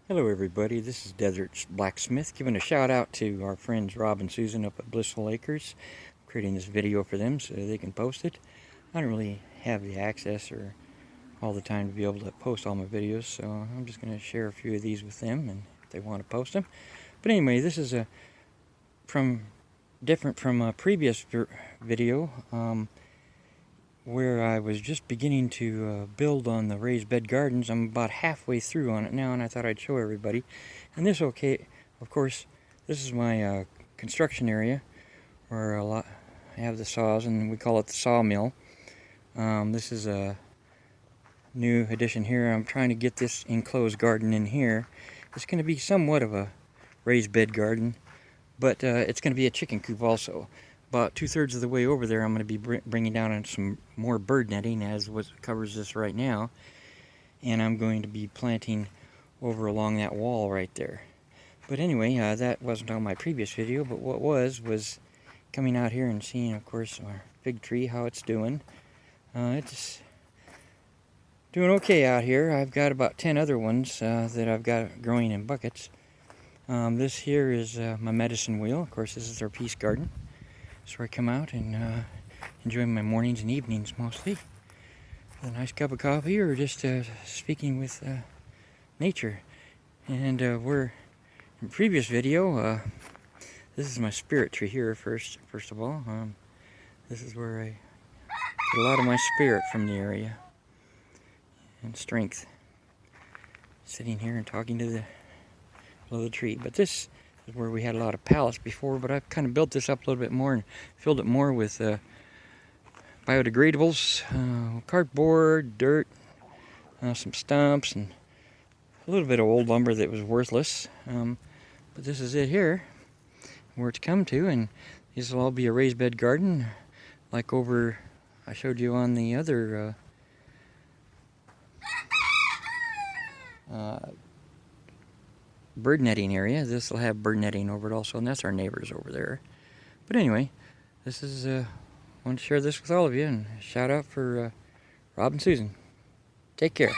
Hello everybody, this is Desert Blacksmith giving a shout out to our friends Rob and Susan up at Blissful Acres. I'm creating this video for them so they can post it. I don't really have the access or all the time to be able to post all my videos, so I'm just going to share a few of these with them and if they want to post them. But anyway, this is different from a previous video where I was just beginning to build on the raised bed gardens. I'm about halfway through on it now, and I thought I'd show everybody. And this, of course, this is my construction area where I have the saws, and we call it the sawmill. This is a new addition here. I'm trying to get this enclosed garden in here. It's going to be somewhat of a raised bed garden, but it's going to be a chicken coop also. About 2/3 of the way over there, I'm going to be bringing down some more bird netting, as what covers this right now, and I'm going to be planting over along that wall right there. But anyway, that wasn't on my previous video, but what was coming out here and seeing, of course, our fig tree, how it's doing. It's doing okay out here. I've got about 10 other ones that I've got growing in buckets. This here is my medicine wheel. Of course, this is our peace garden. So I come out and enjoy my mornings and evenings mostly with a nice cup of coffee or just speaking with nature. And we're in the previous video. This is my spirit tree here. First of all, this is where I get a lot of my spirit from the area and strength. Sitting here and talking to the below the tree, but this is where we had a lot of pallets before, but I've kind of built this up a little bit more and filled it more with biodegradables, cardboard, dirt, some stumps, and a little bit of old lumber that was worthless. But this is it here, where it's come to, and this will all be a raised bed garden, like over I showed you on the other bird netting area. This will have bird netting over it also, and that's our neighbors over there. But anyway, this is I want to share this with all of you, and shout out for Rob and Susan. Take care.